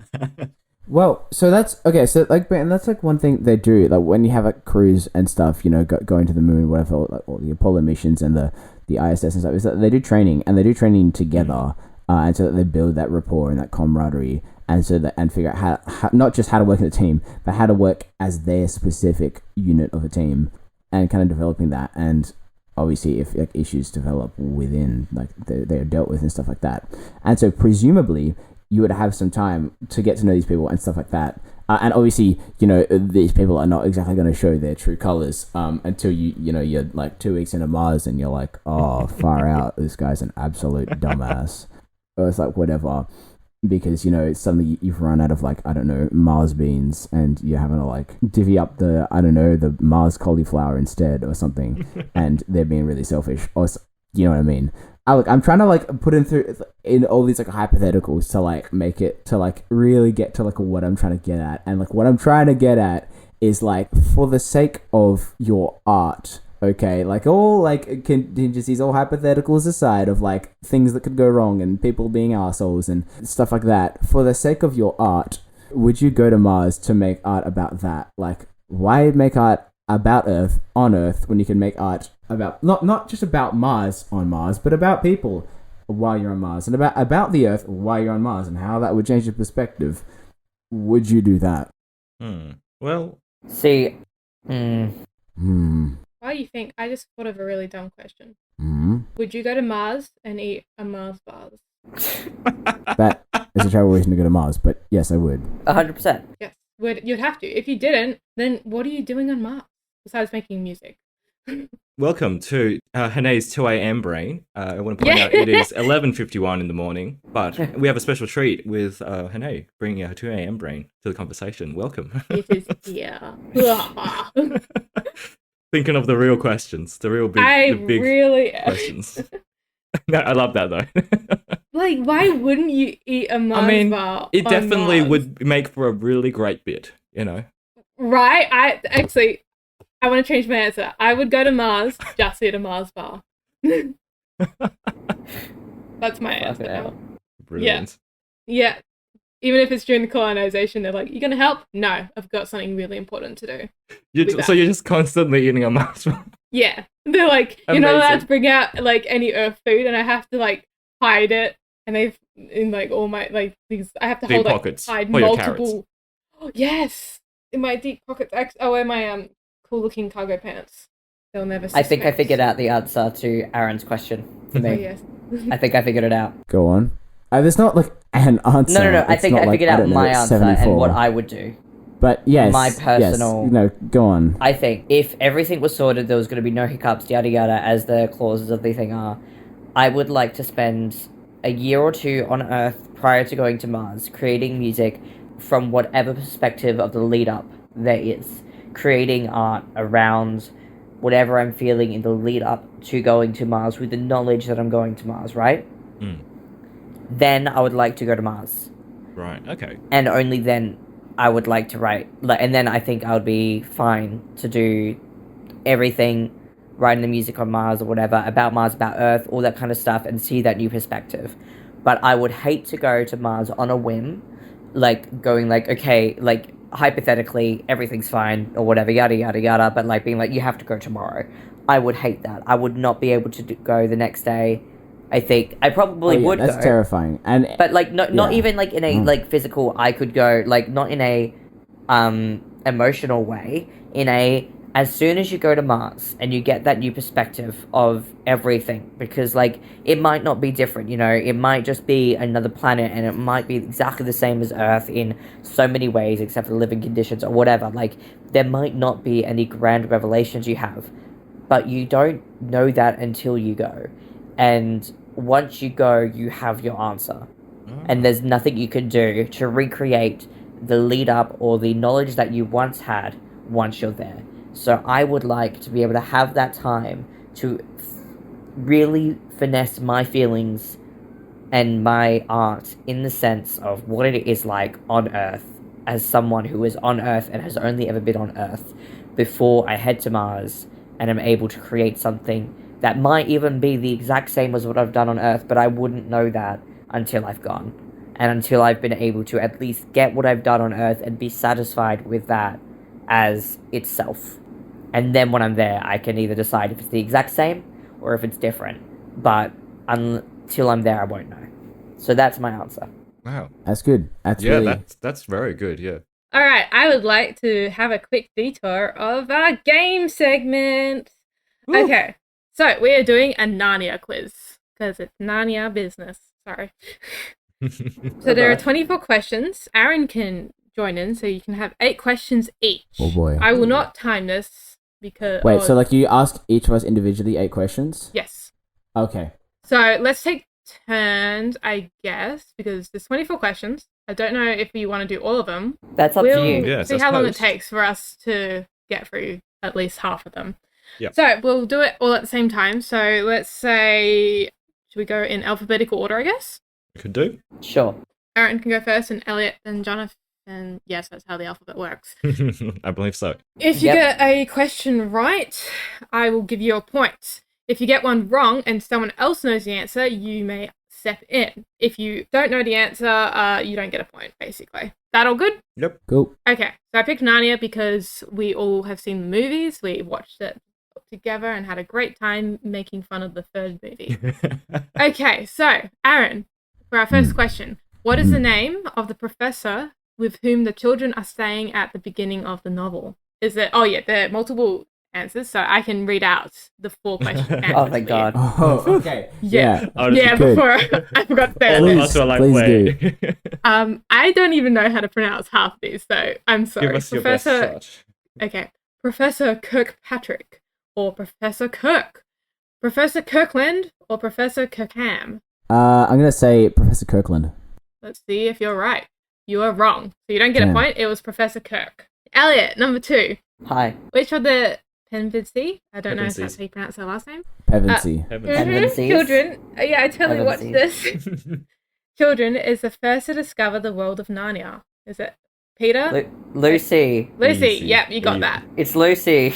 Well, so that's okay. So like, and that's like one thing they do. Like when you have a cruise and stuff, you know, going to the moon, whatever, like all the Apollo missions and the ISS and stuff, is that they do training and they do training together, and so that they build that rapport and that camaraderie, and so that and figure out how not just how to work in a team, but how to work as their specific unit of a team, and kind of developing that. And obviously, if like, issues develop within, like they're dealt with and stuff like that, and so presumably you would have some time to get to know these people and stuff like that, And obviously, these people are not exactly going to show their true colors until you're like 2 weeks into Mars and you're like, oh, far out, this guy's an absolute dumbass. Or it's like, whatever. Because, suddenly you've run out of, like, I don't know, Mars beans and you're having to, like, divvy up the Mars cauliflower instead or something. And they're being really selfish. Or, you know what I mean? I'm trying to, like, put in all these, like, hypotheticals to, like, make it to, like, really get to, like, what I'm trying to get at. And, like, what I'm trying to get at is, like, for the sake of your art, okay, like, all, like, contingencies, all hypotheticals aside of, like, things that could go wrong and people being assholes and stuff like that, for the sake of your art, would you go to Mars to make art about that? Like, why make art about Earth, on Earth, when you can make art about, not just about Mars on Mars, but about people while you're on Mars, and about the Earth while you're on Mars, and how that would change your perspective? Would you do that? Well... See... Why do you think? I just thought of a really dumb question. Would you go to Mars and eat a Mars bar? That is a terrible reason to go to Mars, but yes, I would. 100%. Yes, you'd have to. If you didn't, then what are you doing on Mars besides making music? Welcome to Hanae's 2 a.m. brain. I want to point out it is 11:51 in the morning, but we have a special treat with Hanae bringing our 2 a.m. brain to the conversation. Welcome. It is here. Thinking of the real questions, the big really questions. No, I love that though. Like, why wouldn't you eat a Mars bar? It definitely Mars? would make for a really great bit, Right? I want to change my answer. I would go to Mars, just eat a Mars bar. That's my answer now. Brilliant. Yeah. Even if it's during the colonization, they're like, "You gonna help?" No, I've got something really important to do. So you're just constantly eating a Mars bar? Yeah. They're like, you're not allowed to bring out, like, any Earth food, and I have to, like, hide it. And they've, in, like, all my, like, these, I have to deep hold, pockets. hide For multiple. Oh, yes! In my deep pockets. I wear my, cool-looking cargo pants. They'll never suspect. I think I figured out the answer to Aaron's question for me. Oh, yes. I think I figured it out. Go on. There's not, like, an answer. No. I think I figured out my answer 74. and what I would do. But yes, my personal... Yes. No, go on. I think if everything was sorted, there was going to be no hiccups, yada yada, as the clauses of the thing are, I would like to spend a year or two on Earth prior to going to Mars, creating music from whatever perspective of the lead up there is. Creating art around whatever I'm feeling in the lead up to going to Mars with the knowledge that I'm going to Mars, right? Then I would like to go to Mars. Right, okay. And only then I would like to write, and then I think I would be fine to do everything, writing the music on Mars or whatever, about Mars, about Earth, all that kind of stuff, and see that new perspective. But I would hate to go to Mars on a whim, like, going like, okay, like, hypothetically, everything's fine, or whatever, yada, yada, yada, but, like, being like, you have to go tomorrow. I would hate that. I would not be able to go the next day. I think I probably would that's go. terrifying. But like not even like in a like physical, I could go, like, not in a emotional way, in a, as soon as you go to Mars and you get that new perspective of everything, because, like, it might not be different, it might just be another planet, and it might be exactly the same as Earth in so many ways except for the living conditions or whatever. Like, there might not be any grand revelations you have, but you don't know that until you go. And once you go, you have your answer. And there's nothing you can do to recreate the lead up or the knowledge that you once had once you're there. So I would like to be able to have that time to really finesse my feelings and my art in the sense of what it is like on Earth, as someone who is on Earth and has only ever been on Earth, before I head to Mars and am able to create something that might even be the exact same as what I've done on Earth, but I wouldn't know that until I've gone. And until I've been able to at least get what I've done on Earth and be satisfied with that as itself. And then when I'm there, I can either decide if it's the exact same or if it's different. But until I'm there, I won't know. So that's my answer. Wow. That's good. That's very good, yeah. All right, I would like to have a quick detour of our game segment. Woo. Okay, so we are doing a Narnia quiz, because it's Narnia business. Sorry. So there are 24 questions. Aaron can join in, so you can have 8 questions each. Oh boy. I will not time this because... Wait, so like you ask each of us individually 8 questions? Yes. Okay. So let's take turns, I guess, because there's 24 questions. I don't know if you want to do all of them. That's up to you. Yes, see as how long it host. takes for us to get through at least half of them. Yep. So we'll do it all at the same time. So let's say, should we go in alphabetical order, I guess? You could do. Sure. Aaron can go first, and Elliot, and Jonathan. Yes, that's how the alphabet works. I believe so. If you Yep. get a question right, I will give you a point. If you get one wrong and someone else knows the answer, you may step in. If you don't know the answer, you don't get a point, basically. That all good? Yep. Cool. Okay, so I picked Narnia because we all have seen the movies. We watched it together and had a great time making fun of the third movie. Okay, so, Aaron, for our first question, what is the name of the professor with whom the children are staying at the beginning of the novel? Is it... Oh, yeah, there are multiple answers, so I can read out the 4 question answers. Oh, thank God. Oh, okay. Yeah. Oh, this Yeah, is good. before I forgot to say All of this. us are like, please wait. I don't even know how to pronounce half these, so I'm sorry. Give us your best Professor... shot. Okay. Professor Kirkpatrick, or Professor Kirk. Professor Kirkland, or Professor Kirkham. I'm gonna say Professor Kirkland. Let's see if you're right. You are wrong. So you don't get a Damn. point. It was Professor Kirk. Elliot, number 2. Hi. Which of the Penvidsi? I don't know if Penvidsees. that's how you pronounce their last name. Pevensey. Heavens. Penvidsees? Children. Yeah, I totally watched Penvidsees. this. Children is the first to discover the world of Narnia. Is it Peter? Lucy. Lucy. Easy. Yep, you got Easy. that. It's Lucy.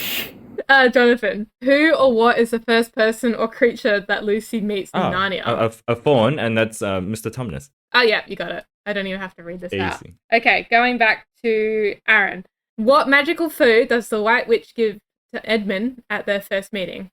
Jonathan. Who or what is the first person or creature that Lucy meets in Narnia? A fawn, and that's Mr. Tumnus. Oh, yeah, you got it. I don't even have to read this out. Easy. Okay, going back to Aaron. What magical food does the White Witch give to Edmund at their first meeting?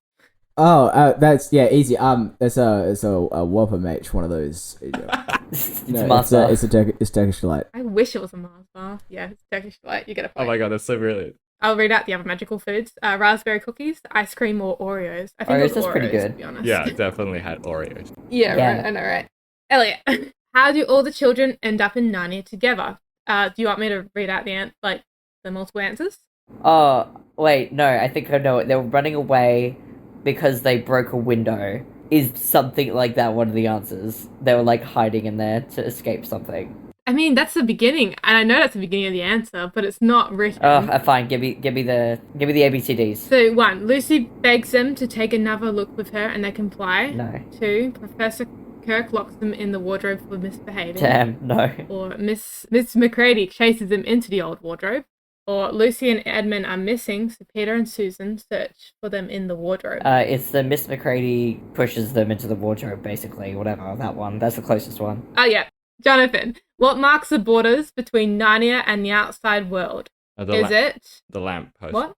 Oh, that's easy. It's a Whopper match, one of those. It's No, Master. it's Turkish delight. I wish it was a Mars bar. Yeah, it's Turkish delight. You get a Oh point. my god, that's so brilliant. I'll read out the other magical foods. Raspberry cookies, ice cream, or Oreos. I think Oreos it was is Oreos, pretty good. to be honest. Yeah, definitely had Oreos. Yeah, Yeah. right. I know, right? Elliot, how do all the children end up in Narnia together? Do you want me to read out the multiple answers? Oh, wait, no, I think I know it. They were running away because they broke a window. Is something like that one of the answers? They were like hiding in there to escape something. I mean, that's the beginning, and I know that's the beginning of the answer, but it's not written. Fine, give me the ABCDs. So 1, Lucy begs them to take another look with her, and they comply. No. 2, Professor Kirk locks them in the wardrobe for misbehaving. Damn, no. Or Miss McCready chases them into the old wardrobe. Or Lucy and Edmund are missing, so Peter and Susan search for them in the wardrobe. It's the Miss McCready pushes them into the wardrobe, basically. Whatever, that one. That's the closest one. Oh yeah, Jonathan. What marks the borders between Narnia and the outside world? Is it... The lamp post. What?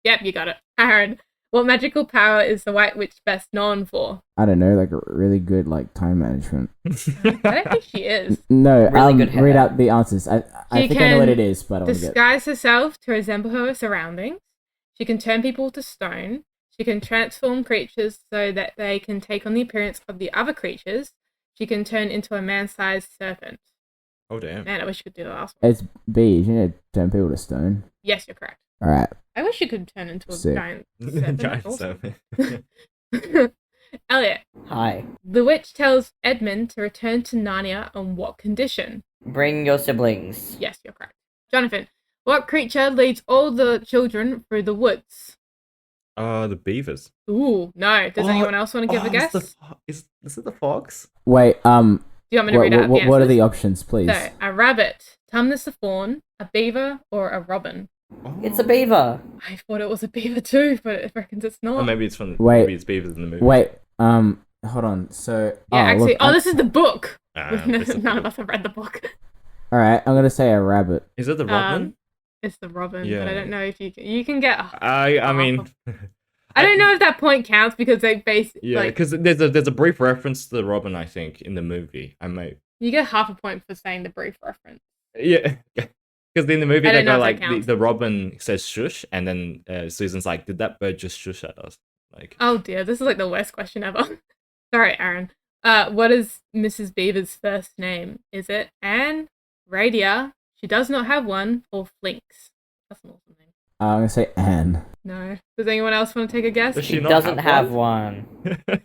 Yep, you got it. Aaron, what magical power is the White Witch best known for? I don't know, like a really good time management. I don't think she is. No, Really good hair. read out the answers. I think I know what it is, but I want to get. Disguise herself to resemble her surroundings. She can turn people to stone. She can transform creatures so that they can take on the appearance of the other creatures. She can turn into a man-sized serpent. Oh damn. Man, I wish you could do the last one. It's B. You need to turn people to stone. Yes, you're correct. All right. I wish you could turn into a Sick. giant serpent. Giant That's awesome. serpent. Elliot, Hi. the witch tells Edmund to return to Narnia on what condition? Bring your siblings. Yes, you're correct. Jonathan, what creature leads all the children through the woods? The beavers. Ooh, no. Does anyone else want to give a guess? Is it the fox? Wait. Do you want me to read out the answers? What are the options, please? So, a rabbit, Tumnus the fawn, a beaver, or a robin? It's a beaver. I thought it was a beaver too, but it reckons it's not. Or maybe it's from. Wait. Maybe it's beavers in the movie. Wait. Hold on. So. Yeah, actually, look, this is the book. It's a None of book. us have read the book. All right. I'm gonna say a rabbit. Is it the robin? It's the robin, Yeah. but I don't know if you can get. I mean. I don't know if that point counts because they base Yeah, because there's a brief reference to the robin, I think, in the movie. I might. you get half a point for saying the brief reference. Yeah, because in the movie I they don't know go if like that counts. the robin says shush, and then Susan's like, "Did that bird just shush at us?" Like, Oh dear, this is like the worst question ever. Sorry, Aaron. What is Mrs. Beaver's first name? Is it Anne, Radia, She does not have one, or flinks. That's an awesome name. I'm gonna say Anne. No. Does anyone else want to take a guess? Does She not doesn't have one.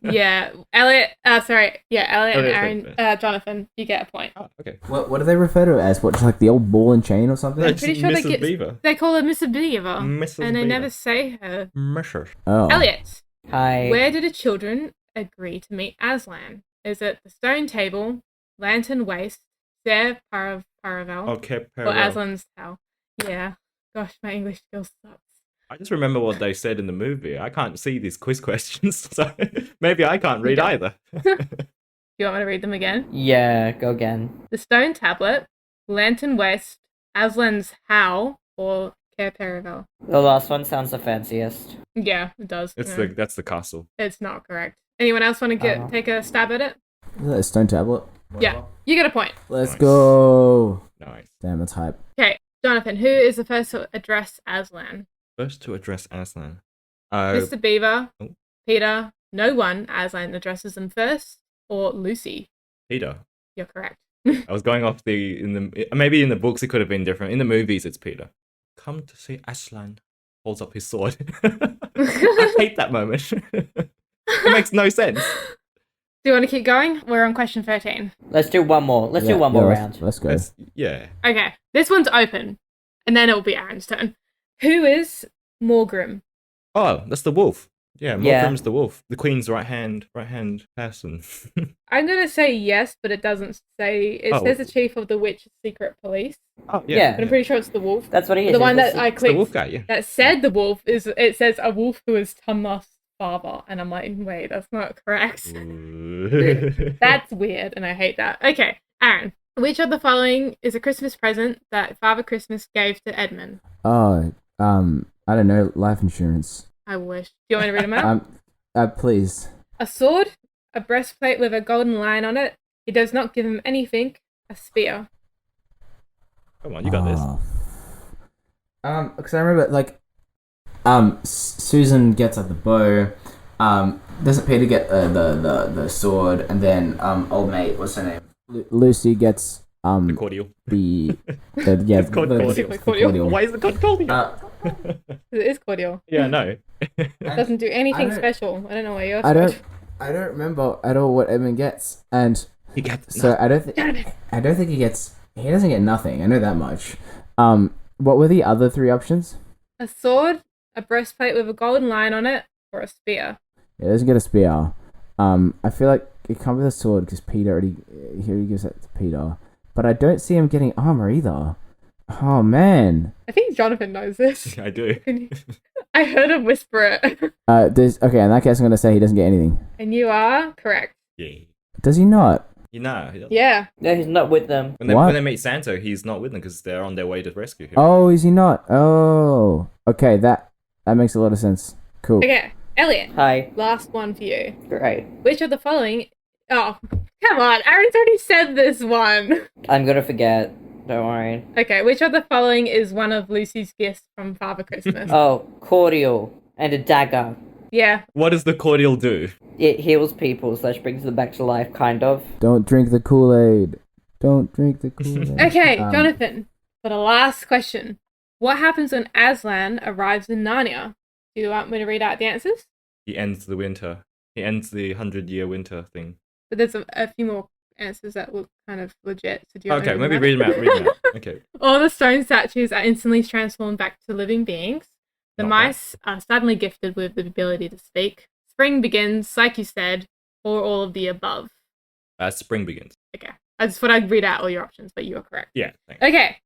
Yeah, Elliot. Elliot and Elliot's Aaron. first. Jonathan, you get a point. Oh, okay. What do they refer to it as? What, just like the old ball and chain or something? I'm pretty sure Mrs. Beaver. they call her Mrs. Beaver, Mrs. and they Beaver. never say her. Mrs. Oh. Elliot, Hi. where do the children agree to meet Aslan? Is it the stone table, lantern waist, Ser Paravel, Okay, or Aslan's towel? Yeah. Gosh, my English skills sucks. I just remember what they said in the movie. I can't see these quiz questions, so maybe I can't read either. Do you want me to read them again? Yeah, go again. The stone tablet, lantern waist, Aslan's howl, or Ser Paravel. The last one sounds the fanciest. Yeah, it does. It's Yeah. that's the castle. It's not correct. Anyone else want to take a stab at it? Is that a stone tablet? Yeah, you get a point. Let's Nice. go. Nice. Damn, that's hype. Okay, Jonathan, who is the first to address Aslan? First to address Aslan. Mr. Beaver, oh. Peter, no one. Aslan addresses them first, or Lucy. Peter. You're correct. I was going off maybe in the books it could have been different. In the movies it's Peter. Come to see Aslan. Holds up his sword. I hate that moment. It makes no sense. Do you want to keep going? We're on question 13. Let's do one more. Let's do one more round. Let's go. Yeah. Okay, this one's open, and then it'll be Aaron's turn. Who is Morgrim? Oh, that's the wolf. Yeah, Yeah. Morgrim's the wolf. The queen's right hand person. I'm gonna say yes, but it doesn't say. It Oh. says the chief of the witch's secret police, Oh Yeah. but I'm pretty sure it's the wolf. That's what he is. The one It's that I It's the wolf clicked guy, yeah. that said the wolf is. It says a wolf who is Tumnus' father, and I'm like, wait, that's not correct. That's weird, and I hate that. Okay, Aaron, which of the following is a Christmas present that Father Christmas gave to Edmund? Oh, I don't know. Life insurance. I wish. Do you want me to read them out? Please. A sword, a breastplate with a golden lion on it. He does not give him anything. A spear. Come on, you got this. Because I remember, like, Susan gets like the bow. Doesn't Peter get the sword, and then old mate, what's her name? Lucy gets The cordial. yeah, It's called cordial. Basically cordial. Why is it called cordial? It is cordial. Yeah, no. It doesn't do anything don't- special. I don't know why you're. I don't remember at all what Edmund gets, and He gets so I don't think he gets. He doesn't get nothing. I know that much. What were the other three options? A sword, a breastplate with a golden lion on it, or a spear. He doesn't get a spear. I feel like it comes with a sword because Peter already gives that to Peter, but I don't see him getting armor either. Oh man. I think Jonathan knows this. I do. I heard him whisper it. Okay. In that case, I'm gonna say he doesn't get anything. And you are correct. Yeah. Does he not? You know. He doesn't. Yeah. No, he's not with them. What? When they meet Santa, he's not with them because they're on their way to rescue him. Oh, is he not? Oh, okay. That makes a lot of sense. Cool. Okay, Elliot. Hi. Last one for you. Great. Which of the following? Oh, come on. Aaron's already said this one. I'm gonna forget. Don't worry. Okay, which of the following is one of Lucy's gifts from Father Christmas? Oh, cordial and a dagger. Yeah. What does the cordial do? It heals people / brings them back to life, kind of. Don't drink the Kool-Aid. Don't drink the Kool-Aid. Okay, Jonathan, for the last question. What happens when Aslan arrives in Narnia? Do you want me to read out the answers? He ends the winter. He ends the 100-year winter thing. But there's a few more answers that look kind of legit. So do you want me Okay, to maybe read them out. Read them out. Okay. All the stone statues are instantly transformed back to living beings. The Not bad. mice are suddenly gifted with the ability to speak. Spring begins, like you said, or all of the above. Spring begins. Okay. I just thought I'd read out all your options, but you are correct. Yeah. Thanks. Okay.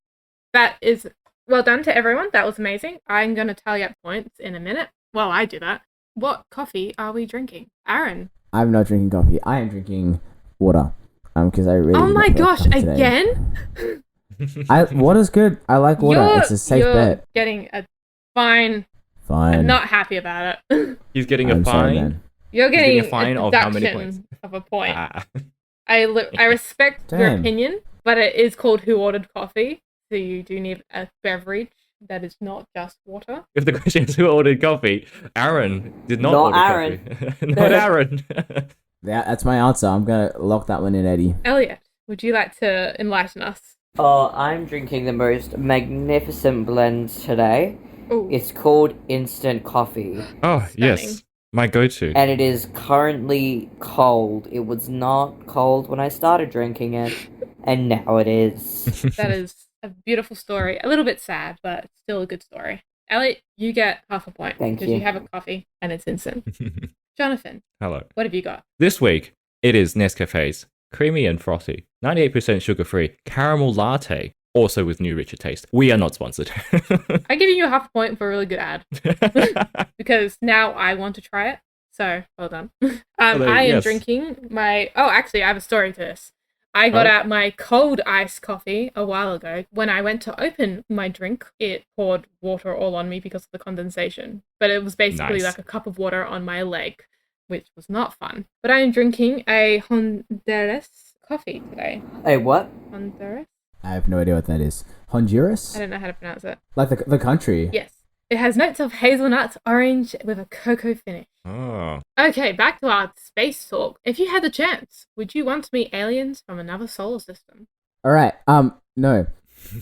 That is well done to everyone. That was amazing. I'm going to tally up points in a minute. While I do that, what coffee are we drinking? Aaron. I'm not drinking coffee. I am drinking water. Because I really. Oh did my not feel gosh, like coffee today. again? Water's good. I like water. You're- It's a safe you're bet. getting a fine. Fine. I'm not happy about it. He's getting a I'm sorry, fine. man. You're He's getting getting a fine a of how many deduction points? of a point. Ah. I respect your Damn. opinion, but it is called Who Ordered Coffee, so you do need a beverage that is not just water. If the question is who ordered coffee, Aaron did not Not order Aaron. coffee. Not Aaron. Yeah, that's my answer. I'm gonna lock that one in, Eddie. Elliot, would you like to enlighten us? Oh, I'm drinking the most magnificent blend today. Oh, It's called instant coffee, Oh, stunning. yes. My go-to. and it is currently cold. It was not cold when I started drinking it, and now it is. That is a beautiful story. A little bit sad, but still a good story. Elliot, you get half a point Thank because you you. have a coffee and it's instant. Jonathan, Hello. what have you got? This week, it is Nescafe's creamy and frothy, 98% sugar-free caramel latte, also with new richer taste. We are not sponsored. I'm giving you a half a point for a really good ad because now I want to try it. So well done. Although, I am yes. drinking my. Oh, actually, I have a story to this. I got Oh. out my cold iced coffee a while ago. When I went to open my drink, it poured water all on me because of the condensation. But it was basically Nice. like a cup of water on my leg, which was not fun. But I am drinking a Honduras coffee today. Hey, what? Honduras? I have no idea what that is. Honduras? I don't know how to pronounce it. Like the country? Yes. It has notes of hazelnut, orange, with a cocoa finish. Oh. Okay, back to our space talk. If you had the chance, would you want to meet aliens from another solar system? All right. No.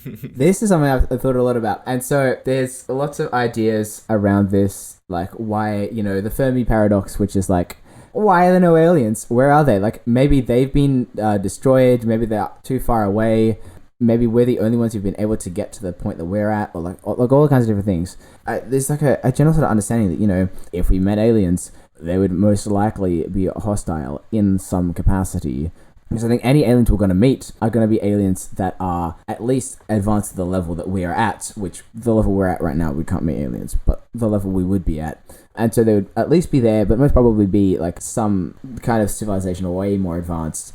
This is something I've thought a lot about. And so there's lots of ideas around this, like why, the Fermi paradox, which is like, why are there no aliens? Where are they? Like, maybe they've been destroyed. Maybe they're too far away. Maybe we're the only ones who've been able to get to the point that we're at, or like all kinds of different things. There's like a general sort of understanding that, if we met aliens, they would most likely be hostile in some capacity. Because I think any aliens we're going to meet are going to be aliens that are at least advanced to the level that we are at, which the level we're at right now, we can't meet aliens, but the level we would be at. And so they would at least be there, but most probably be like some kind of civilization way more advanced.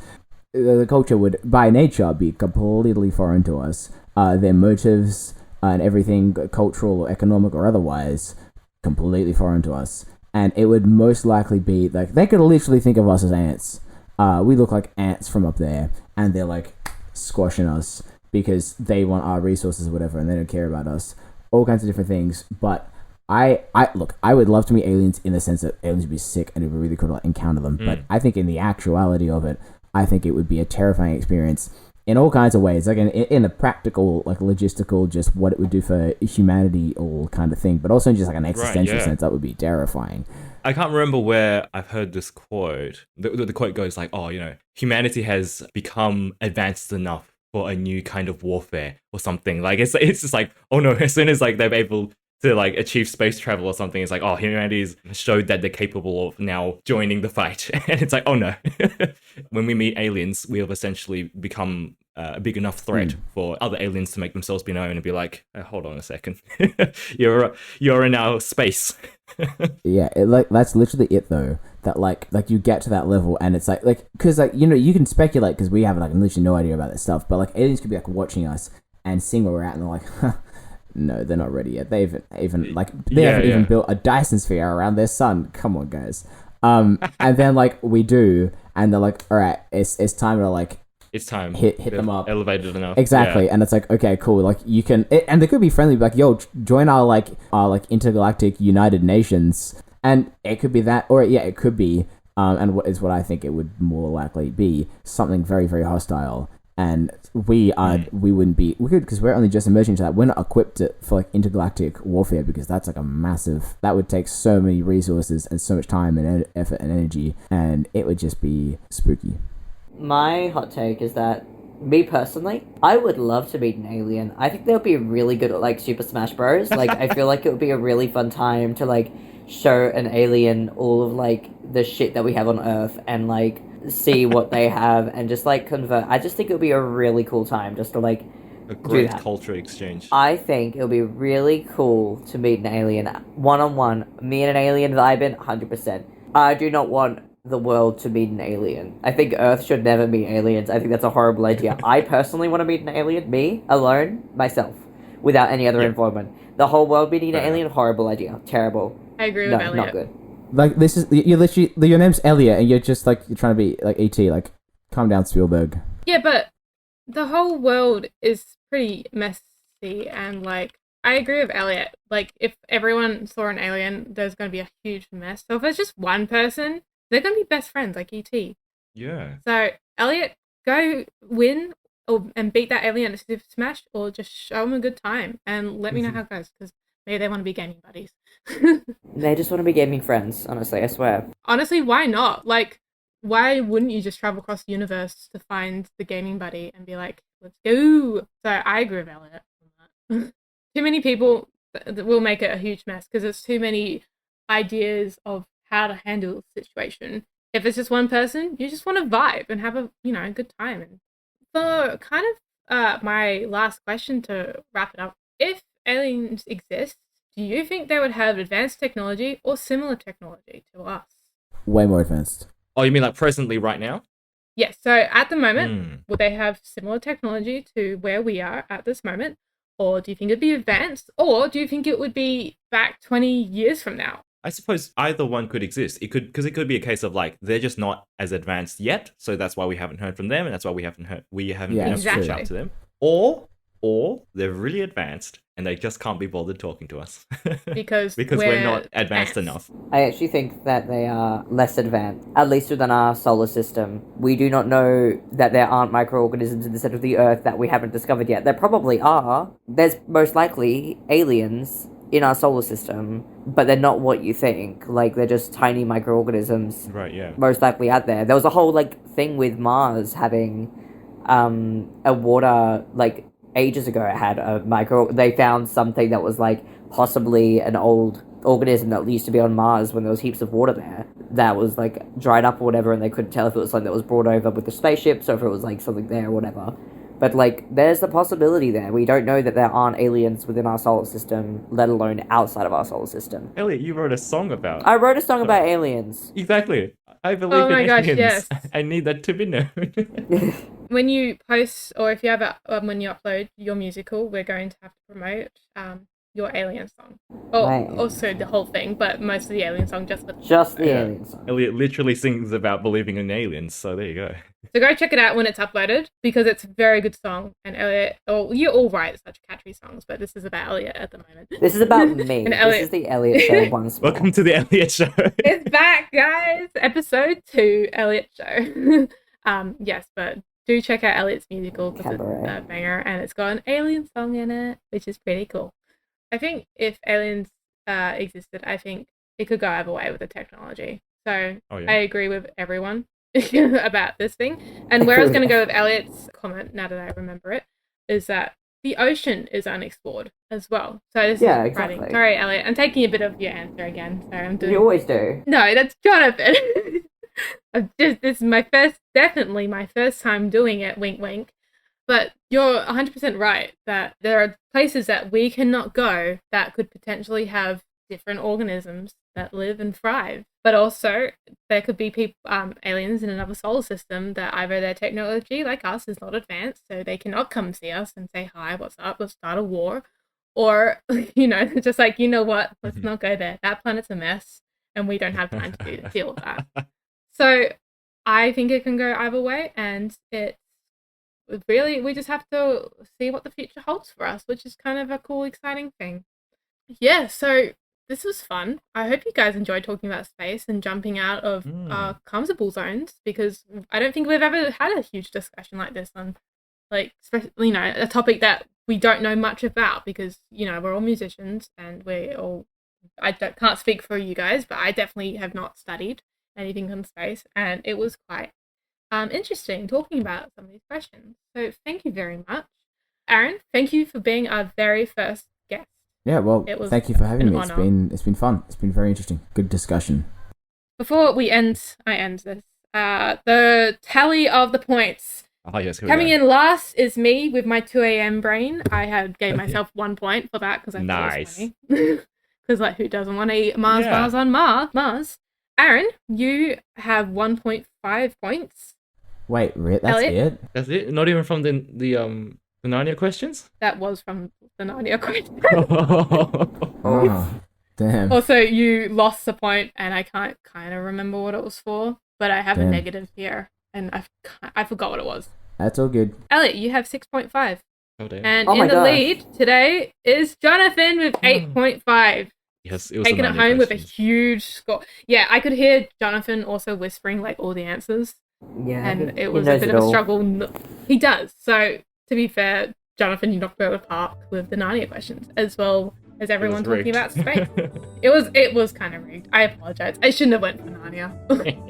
The culture would, by nature, be completely foreign to us. Their motives and everything, cultural or economic or otherwise, completely foreign to us. And it would most likely be, like, they could literally think of us as ants. We look like ants from up there, and they're, like, squashing us because they want our resources or whatever, and they don't care about us. All kinds of different things. But I would love to meet aliens in the sense that aliens would be sick and it would be really cool to like, encounter them. But I think in the actuality of it, I think it would be a terrifying experience in all kinds of ways, like in a practical, like logistical, just what it would do for humanity, all kind of thing, but also in just like an existential sense, that would be terrifying. I can't remember where I've heard this quote. The quote goes like, oh, humanity has become advanced enough for a new kind of warfare or something. Like, it's just like, oh no, as soon as like they're able to like achieve space travel or something, it's like, oh, humanity's showed that they're capable of now joining the fight. And it's like, oh no. When we meet aliens, we have essentially become a big enough threat for other aliens to make themselves be known and be like, hold on a second. you're in our space. Yeah, that's literally it though. That like you get to that level and it's like because like you can speculate because we have like literally no idea about this stuff, but like aliens could be like watching us and seeing where we're at and they're like, huh, no, they're not ready yet. They haven't even built a Dyson sphere around their sun. Come on, guys. And then like we do, and they're like, all right, it's time to like. It's time. Hit them up. Elevated enough. Exactly, yeah. And it's like, okay, cool. Like you can, and they could be friendly, like, yo, join our intergalactic United Nations, and it could be that, or yeah, it could be, and what is what I think it would more likely be something very, very hostile. And we wouldn't be, we could, because we're only just emerging to that. We're not equipped for like intergalactic warfare because that's like a massive, that would take so many resources and so much time and effort and energy, and it would just be spooky. My hot take is that, me personally, I would love to meet an alien. I think they would be really good at, like, Super Smash Bros. Like, I feel like it would be a really fun time to, like, show an alien all of, like, the shit that we have on Earth and, like, see what they have and just, like, convert. I just think it would be a really cool time just to, like, a great culture exchange. I think it would be really cool to meet an alien one-on-one. Me and an alien vibing, 100%. I do not want the world to meet an alien. I think Earth should never meet aliens. I think that's a horrible idea. I personally want to meet an alien, me, alone, myself, without any other involvement. The whole world meeting an alien, horrible idea. Terrible. I agree with Elliot. Not good. Like, this is, you're literally, your name's Elliot, and you're just, like, you're trying to be, like, E.T., like, calm down, Spielberg. Yeah, but the whole world is pretty messy, and, like, I agree with Elliot. Like, if everyone saw an alien, there's going to be a huge mess. So if it's just one person, they're going to be best friends, like E.T. Yeah. So, Elliot, go win and beat that alien at Super Smash, or just show them a good time and let me know how it goes, because maybe they want to be gaming buddies. They just want to be gaming friends, honestly, I swear. Honestly, why not? Like, why wouldn't you just travel across the universe to find the gaming buddy and be like, let's go? So I agree with Elliot on that. Too many people will make it a huge mess because it's too many ideas of how to handle the situation. If it's just one person, you just want to vibe and have a good time. And for kind of my last question to wrap it up, if aliens exist, do you think they would have advanced technology or similar technology to us? Way more advanced. Oh, you mean like presently, right now? Yes, so at the moment, would they have similar technology to where we are at this moment? Or do you think it'd be advanced? Or do you think it would be back 20 years from now? I suppose either one could exist. It could be a case of like they're just not as advanced yet, so that's why we haven't heard from them, and that's why we haven't been able to reach out to them. Or they're really advanced and they just can't be bothered talking to us because we're not advanced enough. I actually think that they are less advanced, at least within our solar system. We do not know that there aren't microorganisms in the center of the Earth that we haven't discovered yet. There probably are. There's most likely aliens in our solar system, but they're not what you think. Like, they're just tiny microorganisms. Right, yeah. Most likely out there. There was a whole, thing with Mars having a water, ages ago it had a they found something that was possibly an old organism that used to be on Mars when there was heaps of water there that was dried up or whatever, and they couldn't tell if it was something that was brought over with the spaceships or if it was something there or whatever. But there's the possibility there. We don't know that there aren't aliens within our solar system, let alone outside of our solar system. Elliot, you wrote a song about I wrote a song about aliens. Exactly. I believe in aliens. Yes. I need that to be known. When you post, or if you have when you upload your musical, we're going to have to promote your alien song. Also the whole thing, but most of the alien song, just the alien song. Elliot literally sings about believing in aliens, so there you go. So go check it out when it's uploaded, because it's a very good song. And Elliot, you all write such catchy songs, but this is about Elliot at the moment. This is about me. And Elliot... This is the Elliot Show once more. Welcome to the Elliot Show. It's back, guys. Episode 2, Elliot Show. Yes, but do check out Elliot's musical, because it's a banger, and it's got an alien song in it, which is pretty cool. I think if aliens existed, I think it could go either way with the technology. So I agree with everyone about this thing. And where I was going to go with Elliot's comment, now that I remember it, is that the ocean is unexplored as well. So this is exciting. Sorry, Elliot, I'm taking a bit of your answer again. Sorry, You always do. No, that's Jonathon. This is definitely my first time doing it, wink wink. But you're 100% right that there are places that we cannot go that could potentially have different organisms that live and thrive. But also, there could be aliens in another solar system that either their technology, like us, is not advanced, so they cannot come see us and say, hi, what's up, let's start a war. Or, just you know what, let's not go there. That planet's a mess, and we don't have time to deal with that. So I think it can go either way, and we just have to see what the future holds for us, which is kind of a cool, exciting thing. Yeah, so this was fun. I hope you guys enjoyed talking about space and jumping out of our comfortable zones, because I don't think we've ever had a huge discussion like this on, especially, a topic that we don't know much about, because, we're all musicians and can't speak for you guys, but I definitely have not studied anything on space, and it was quite interesting talking about some of these questions. So thank you very much. Aaron, thank you for being our very first guest. Yeah, well, thank you for having me. It's been fun. It's been very interesting. Good discussion. Before I end this. The tally of the points. Oh, yes, coming in last is me with my 2 a.m. brain. I gave myself 1 point for that because I thought it was funny. Because who doesn't want to eat bars on Mars? Aaron, you have 1.5 points. Wait, that's Elliot? it? That's it? Not even from the Narnia questions? That was from the Narnia question. Oh, damn. Also, you lost a point, and I can't kind of remember what it was for, but I have a negative here, and I forgot what it was. That's all good. Elliot, you have 6.5. Oh, damn. And in the lead today is Jonathon with 8.5. Yes, it was taking it home with a huge score. Yeah, I could hear Jonathon also whispering all the answers. Yeah, and it was a bit of a struggle He does. So, to be fair, Jonathan, you knocked it out of the park with the Narnia questions, as well as everyone talking rigged. about space. It was kind of rigged. I apologize. I shouldn't have went for Narnia.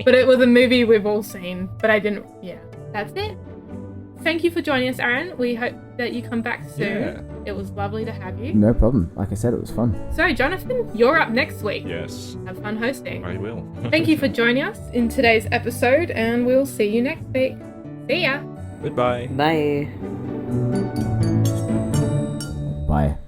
But it was a movie we've all seen, but I didn't. Yeah, that's it. Thank you for joining us, Aaron. We hope that you come back soon. Yeah. It was lovely to have you. No problem. Like I said, it was fun. So, Jonathan, you're up next week. Yes, Have fun hosting. I will. Thank you for joining us in today's episode, and we'll see you next week. See ya. Goodbye. Bye. Bye.